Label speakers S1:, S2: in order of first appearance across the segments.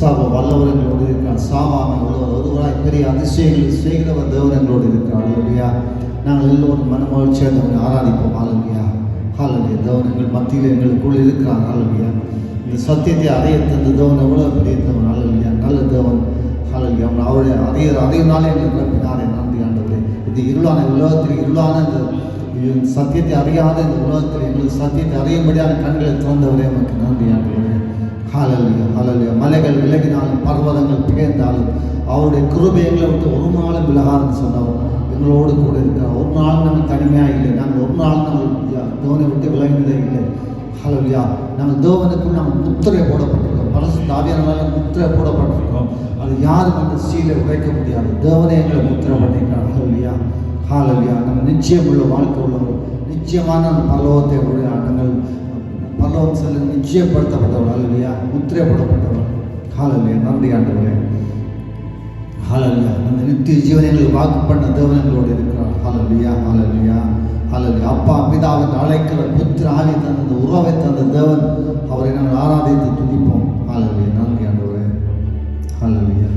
S1: சர்வ வல்லவர் எங்களோடு இருக்கிறார். சாவாமை உள்ளவர், ஒருவராய் பெரிய அதிசயங்களை செய்கிறவர் தேவன் எங்களோடு இருக்கிறார். ஹல்லேலூயா. நாங்கள் எல்லோரும் மனமகிழ்ச்சியாக அவரை ஆராதிப்போம். ஹல்லேலூயா. ஹல்லேலூயா. தேவன் எங்கள் மத்தியில் எங்களுக்குள் இருக்கிறார். ஹல்லேலூயா. இந்த சத்தியத்தை அறிய தந்த தேவன் எவ்வளோ பெரிய தேவன். ஹல்லேலூயா. நல்ல தேவன். ஹல்லேலூயா. அவருடைய அதிக நாளே எங்களுக்கு நிரப்பினாரே. நன்றி ஆண்டவரே. இது இருளான உலகத்தில், இருளான இந்த சத்தியத்தை அறியாத இந்த உலகத்தில் எங்களுக்கு சத்தியத்தை அறியும்படியான கண்களை திறந்தவரே நமக்கு நன்றி ஆண்டவரே. ஹல்லேலூயா. ஹல்லேலூயா. மலைகள் விலகினாலும் பர்வதங்கள் பிகைந்தாலும் அவருடைய கிருபை எங்களை விட்டு ஒரு நாளும் விலகாதுன்னு சொன்னவர் எங்களோடு கூட இருக்கிறார். ஒரு நாள் நாங்கள் தனிமையாக இல்லை. நாங்கள் ஒரு நாள் நாங்கள் தேவனை விட்டு விலகினதே இல்லை. ஹல்லேலூயா. நாங்கள் தேவனுக்குள் நாங்கள் முத்திரை போடப்பட்டிருக்கோம். பரிசுத்த ஆவியானவரால் முத்திரை போடப்பட்டிருக்கோம். அது யாரும் அந்த சீலை உடைக்க முடியாது. தேவனே எங்களை முத்திரை பண்ணிக்கிறார். ஹல்லேலூயா. ஹல்லேலூயா. நம்ம நிச்சயம் உள்ள வாழ்க்கை உள்ளவர், நிச்சயமான அந்த பரலோகத்தை நாங்கள் பரலோகம் செல்ல நிச்சயப்படுத்தப்பட்டவர். ஹல்லேலூயா. முத்திரை போடப்பட்டவர். ஹல்லேலூயா. நன்றி ஆண்டவரே. ஹல்லேலூயா. அந்த நித்திய ஜீவனை எங்களுக்கு வாக்கு பண்ண தேவன் எங்களோடு இருக்கிறார். ஹல்லேலூயா. ஹல்லேலூயா. ஹல்லேலூயா. அப்பா பிதாவின் அழைக்கிற புத்திர ஆவி தந்த உறவை தந்த தேவன், அவரை நாங்கள் ஆராதித்து துதிப்போம். ஹல்லேலூயா. நன்றி ஆண்டவரே. ஹல்லேலூயா.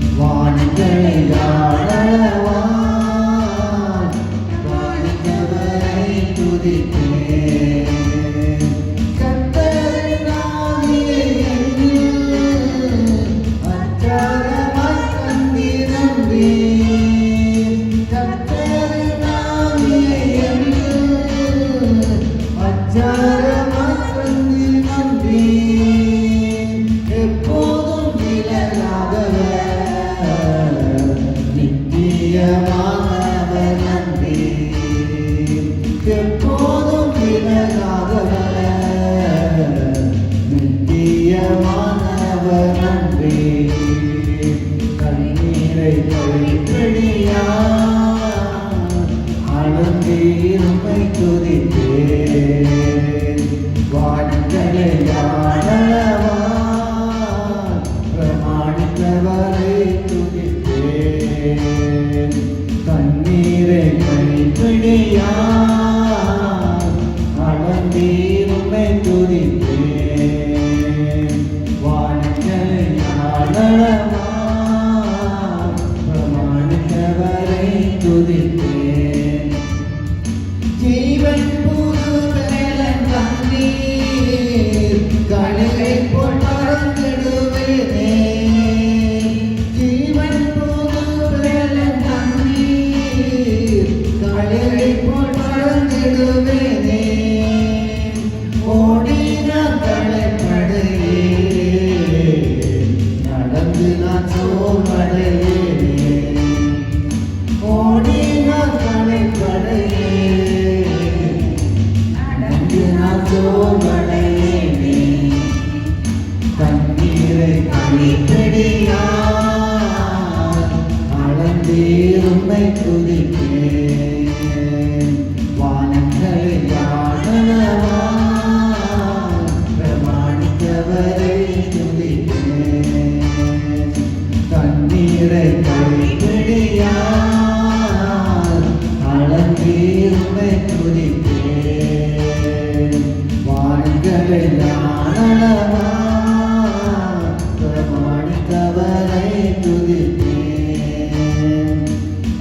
S2: வானங்களை
S1: வானங்களையானவன் பிரமாணித்தவரை துதிப்பேன். கண்ணீரை கைப்பிடியான் அளந்தீருமை துதிப்பேன். வானங்களையானவன் பிரமாணித்தவரை துதிப்பேன். ஜீவன் புது வேலன் தண்ணீர் கழுகை போல் பறந்திடுவேனே. ஜீவன் புது வேலன் தண்ணீர் கழுகை போல் பறந்திடுவேனே. ஓடின தலைப்படையே நடந்து நான் சோர்வடையேனே. ஓடின தலைப்படையே சோர்வடையேனே. கண்ணீரை கைப்பிடியான் அளந்தீருமை துதிப்பேன். வானங்களையானவன் பிரமாணித்தவரை துதிப்பேன். கண்ணீரை கைப்பிடியான் அளந்தீருமை துதிப்பேன். வானங்களையானவன் பிரமாணித்தவரை துதிப்பேன்.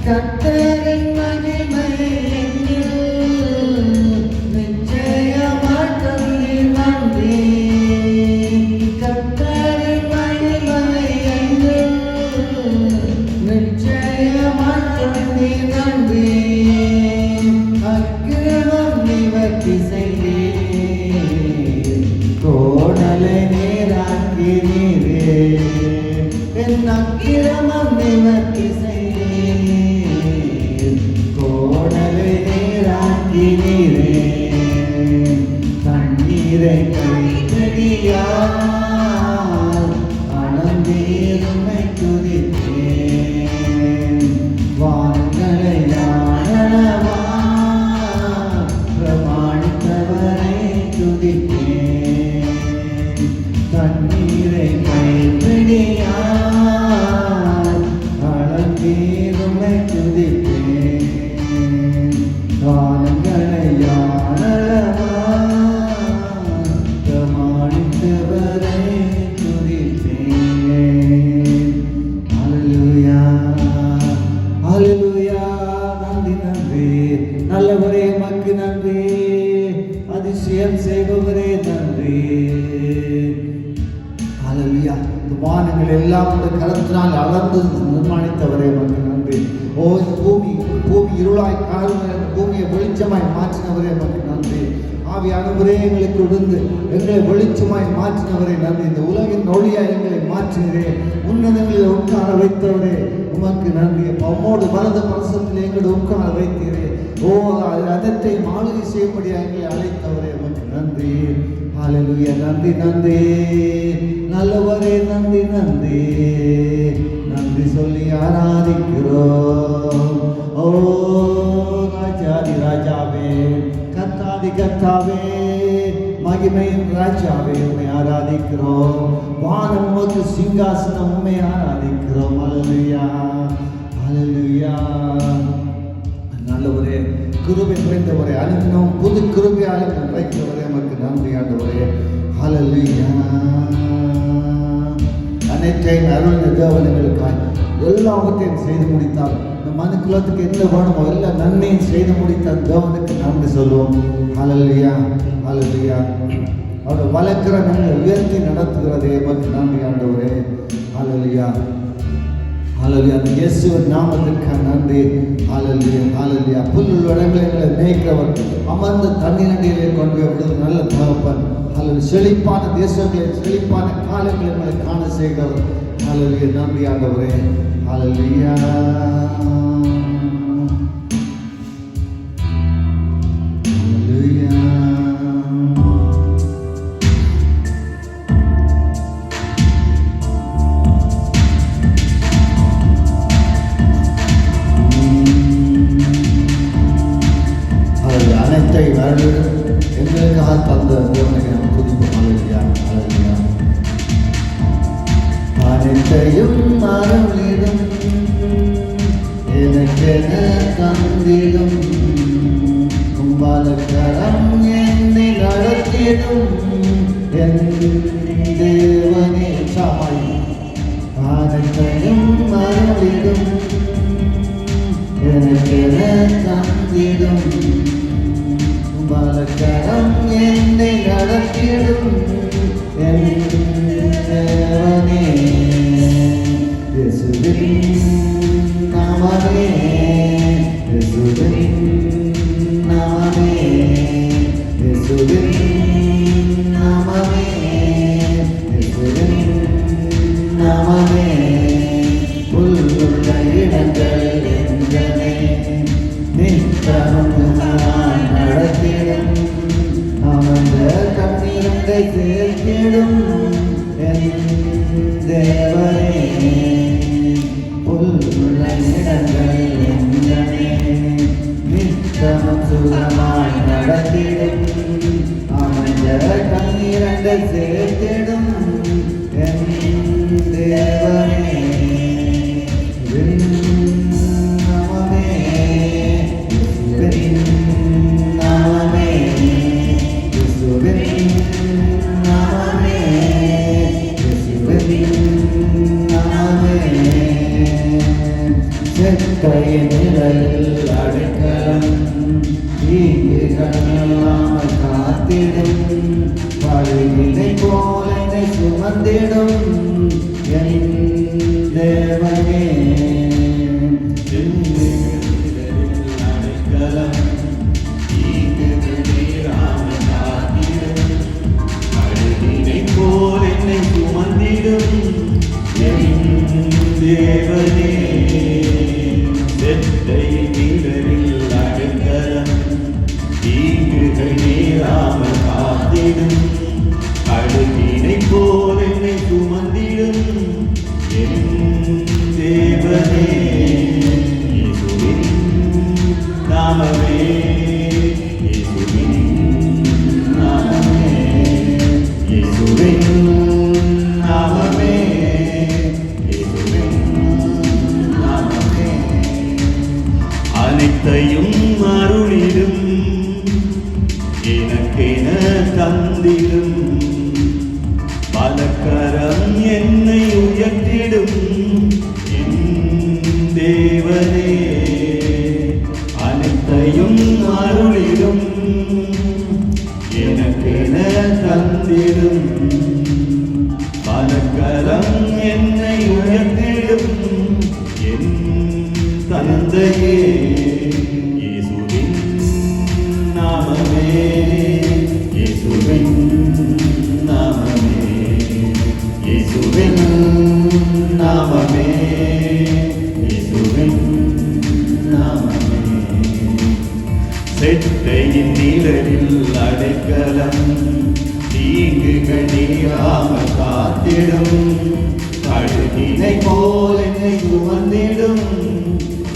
S1: கர்த்தரின் மகிமை என்னில் நிச்சயமாய் நன்றி. கர்த்தரின் மகிமை என்னில் நிச்சயமாய் நன்றி. அக்கிரமம் நிவர்த்தி செய்தீர், கோணலை நேராக்கினீரே. என் அக்கிரமம் நிவர்த்தி செய்தீர், கோணலை நேராக்கினீரே. தண்ணீரை கைப்பிடியான் அளந்தீருமை துதிப்பேன். வானங்களையானவன் பிரமாணித்தவரை துதிப்பேன். தண்ணீரை கைப்பிடியான் அளந்தீருமை துதிப்பேன். வானங்களையானவன் பிரமாணித்தவரை துதிப்பேன். ஹல்லேலூயா, ஹல்லேலூயா. நன்றி நன்றி நல்லவரே, மக்கு நன்றி. அதிசயம் செய்பவரே நன்றி. ஹல்லேலூயா. இந்த வானங்கள் எல்லாம் இந்த கரத்தினால் அளந்து நிர்மாணித்தவரே மக்கு நன்றி. ஓ பூமி இருளாய் காணுகிற பூமியை வெளிச்சமாய் மாற்றினவரே மக்கு நன்றி. ஆவியானவரே எங்களுக்கு விழுந்து எங்களை வெளிச்சமாய் மாற்றினவரே நன்றி. இந்த உலகின் ஒளியாய் எங்களை மாற்றினரே, உன்னதங்களில் உட்கார வைத்தவரே உமக்கு நன்றி. உம்மோடு வலது பரசத்தில் எங்களை உட்கார வைத்தீரே. ஓ அதத்தை மாளிகை செய்யும்படியாக எங்களை அழைத்தவரே உமக்கு நன்றி. ஹல்லேலூயா. நன்றி நன்றி நல்லவரே, நன்றி நன்றி நன்றி சொல்லி ஆராதிக்கிறோம். ஓ ராஜாதி ராஜாவே, கர்த்தாதி கர்த்தாவே, மகிமையின் ராஜாவே உம்மை ஆராதிக்கிறோம். வானம் உமக்கு சிங்காசனம், உம்மை ஆராதிக்கிறோம். ஹல்லேலூயா, ஹல்லேலூயா. நல்லவரே, கிருபை நிறைந்தவரே, அனுதினம் புது கிருபையால் நிறைந்தவரே உமக்கு நன்றி ஆண்டவரே. ஹல்லேலூயா. அனைத்தையும் அருளின தேவனுங்களுக்காய் எல்லாவற்றையும் செய்து முடித்தார். இந்த மனு குலத்துக்கு என்ன வேணுமோ எல்லா நன்மையும் செய்து முடித்தார் தேவனுக்கு நன்றி சொல்லுவோம். ஹல்லேலூயா, ஹல்லேலூயா. அவருடைய வளர்க்கிற நம்மை உயர்த்தி நடத்துகிறதே உமக்கு நன்றி ஆண்டவரே. ஹல்லேலூயா, ஹல்லேலூயா. அந்த இயேசுவின் நாமத்திற்கு நன்றி. ஹல்லேலூயா, ஹல்லேலூயா. புல்லுள்ள இடங்களை எங்களை மேய்க்கிறவர், அமர்ந்த தண்ணீரடியிலே கொண்டு போய் விடுவது நல்ல தகப்பன். ஹல்லேலூயா. செழிப்பான தேசங்களை, செழிப்பான காலங்களை எங்களை காண செய்கிறவர். ஹல்லேலூயா. நன்றி ஆண்டவரே. ஹல்லேலூயா. அனைத்தை எங்களுக்காக தந்த தேவனை நாம் துதிப்போம். அனைத்தையும் அருளிடும் எனக்கென தந்திடும் வலக்கரம் என்னை நடத்திடும் என் தேவனே சாய் அனைத்தையும் அருளிடும் எனக்கென தந்திடும் வலக்கரம் என்னை நடத்திடும் என் தேவனே இயேசுவின் நாமமே இயேசுவின் நாமமே இயேசுவின் நாமமே இயேசுவின் நாமமே புல்லுள்ள இடங்கள் எங்கனே நித்தமும் நடத்திடும் அமர்ந்த கண்ணீரங்கை சேர்த்திடும் என் தேவனே புல்லுள்ள இடங்கள் எங்கனே நித்தமும் சுகமாய் நடத்திடும் அமர்ந்த கண்ணீரங்கை சேர்த்திடும் என் தேவனே நிழலில் அடைக்கலம் தீங்குகளாமல் காத்திடும் பழுவினை போல என்னை சுமந்திடும் என் தேவனே அடைக்கலம் தீங்குகளாமல் காத்திடும் பழுவினை போல என்னை சுமந்திடும் என் தேவனே நீரில் அடைக்கலம் தீங்குகள் நீராமல் காத்திடும் அழுகினை போல் என்னை சுமந்திடும் என் தேவனே இயேசுவின் நாமமே இயேசுவின் நாமமே இயேசுவின் நாமமே அனைத்தையும் அருளிடும் எனக்கென தந்திடும் பலக்கரம் என்னை உயர்த்திடும் என் தேவனே அனைத்தையும் அருளிடும் எனக்கென தந்திடும் பலக்கரம் என்னை உயர்த்திடும் என் தந்தையே இயேசுவின் நாமமே இயேசுவின் நாமமே இயேசுவின் நாமமே இயேசுவின் நாமமே செட்டையின் நிழலில் அடைக்கலம் தீங்குகள் நீராமல் காத்திடும் அழுகினை போல் என்னை சுமந்திடும்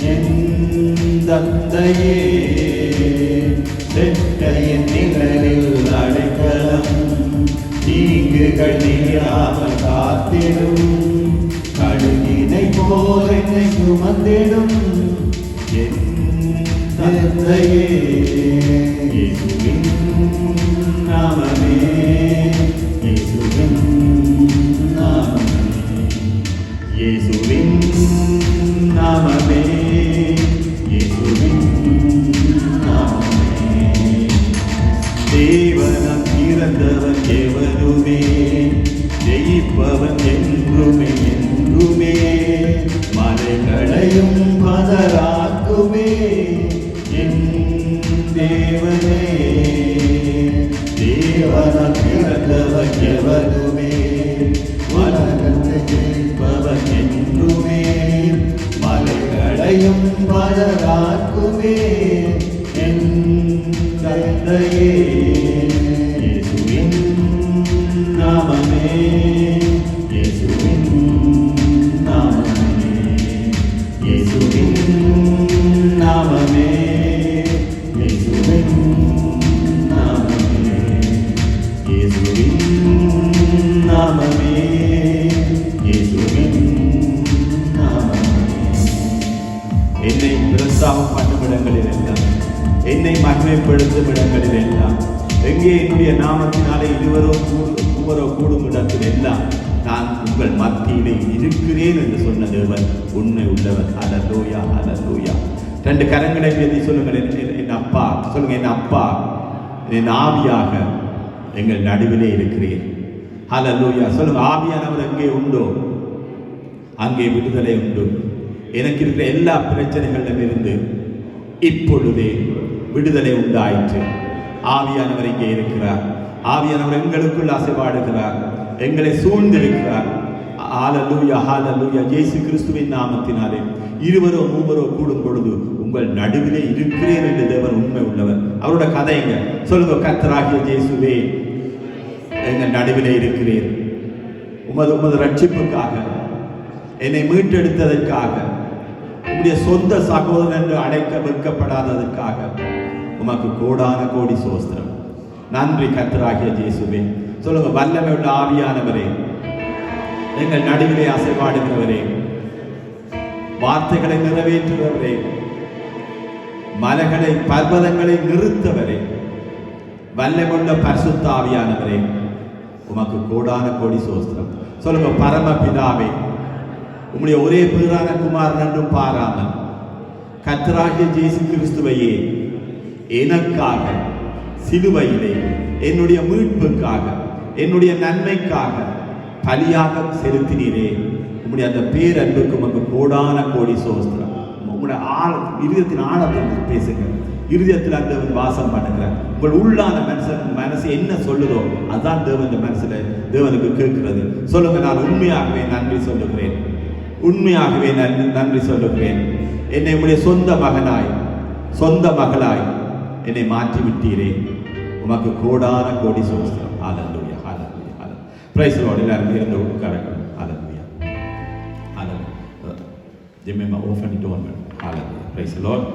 S1: என் தந்தையே செட்டையின் நிழலில் அடைக்கலம் தீங்குகள் நீராமல் காத்திடும் கழுகினை போல் என்னை சுமந்திடும் என் தந்தையே இயேசுவின் நாமமே இயேசுவின் நாமமே இயேசுவின் நாமமே இயேசுவின் நாமமே தேவனம் பிறந்தவன் எவனுமே ஜெயிப்பவன் என்றுமே என்றுமே மலைகளையும் பதராக்குமே என் தேவனே தேவனம் பிறந்தவன் எவனுமே உலகத்தை ஜெயிப்பவன் என்றுமே மலைகளையும் பதராக்குமே என் தந்தையே இயேசுவின் நாமமே இயேசுவின் நாமமே இயேசுவின் நாமமே இயேசுவின் நாமமே இயேசுவின் நாமமே இயேசுவின்
S2: மகிமைப்படுத்தும் இடங்களில் எல்லாம், எங்கே என்னுடைய நாமத்தினாலே இருவரோ மூவரோ கூடும் இடத்தில் எல்லாம் நான் உங்கள் மத்தியிலே இருக்கிறேன் என்று சொன்ன தேவன் உண்மை உள்ளவர். ஹல்லேலூயா, ஹல்லேலூயா. 2 கரங்களை உயர்த்தி சொல்லுங்கள், என் அப்பா. சொல்லுங்க, என் அப்பா, என் ஆவியாக எங்கள் நடுவிலே இருக்கிறேன். ஹல்லேலூயா. சொல்லுங்க, ஆவியானவர் எங்கே உண்டோ அங்கே விடுதலை உண்டு. எனக்கு இருக்கிற எல்லா பிரச்சனைகளிலும் இருந்து இப்பொழுதே விடுதலை உண்டாயிற்று. ஆவியானவர் இங்கே இருக்கிறார். ஆவியானவர் எங்களுக்குள் அசைவாடுகிறார், எங்களை சூழ்ந்திருக்கிறார். ஹல்லேலூயா, ஹல்லேலூயா. இயேசு கிறிஸ்துவின் நாமத்தினாலே இருவரோ மூவரோ கூடும் பொழுது உங்கள் நடுவிலே இருக்கிறேன் என்று தேவன் உண்மை உள்ளவர். அவரோட கதைங்க சொல்லுங்க, கர்த்தராகிய இயேசுவே எங்கள் நடுவிலே இருக்கிறேன். உமது ரட்சிப்புக்காக, என்னை மீட்டெடுத்ததற்காக, உம்முடைய சொந்த சகோதரன் என்று அழைக்க வெட்கப்படாததற்காக உமக்கு கோடான கோடி சோஸ்திரம். நன்றி கர்த்தராகிய இயேசுவே. சொல்லுங்க, வல்லமை உள்ள ஆவியானவரே, எங்கள் நடுவிலே அசைவாடுகிறவரே, வார்த்தைகளை நிறைவேற்றுகிறவரே, மலைகளை பர்வதங்களை நிறுத்தவரே, வல்லமுள்ள பரிசுத்த ஆவியானவரே, உமக்கு கோடான கோடி சோஸ்திரம். சொல்லுங்க, பரமபிதாவே, உம்முடைய ஒரே பேரான குமாரன் என்றும் பாராமல் கர்த்தராகிய இயேசு கிறிஸ்துவையே எனக்காக சிலுவையிலே என்னுடைய மீட்புக்காக, என்னுடைய நன்மைக்காக பலியாக செலுத்தினீரே. உம்முடைய அந்த பேரன்புக்கு உமக்கு கோடான கோடி சோஸ்திரம். உங்களுடைய இருதயத்தின் ஆழத்தில் பேசுங்க. இருதயத்தில் அந்த வாசம் பண்ணுகிறார். உங்கள் உள்ளான மனசு என்ன சொல்லுதோ அதுதான் தேவன் மனசுல தேவனுக்கு கேட்கிறது. சொல்லுங்க, நான் உண்மையாகவே நன்றி சொல்லுகிறேன், உண்மையாகவே நன்றி சொல்லுகிறேன். என்னை உடைய சொந்த மகனாய், சொந்த மகளாய் என்னை மாற்றி விட்டீரே. உமக்கு கோடான கோடி சோஸ்திரம். ஹல்லேலூயா, ஹல்லேலூயா, ஹல்லேலூயா. Praise the lord. எல்லாரும் இருந்து உட்காருங்கள். Hallelujah, hallelujah. Jemima open the door. Hallelujah. Praise the Lord.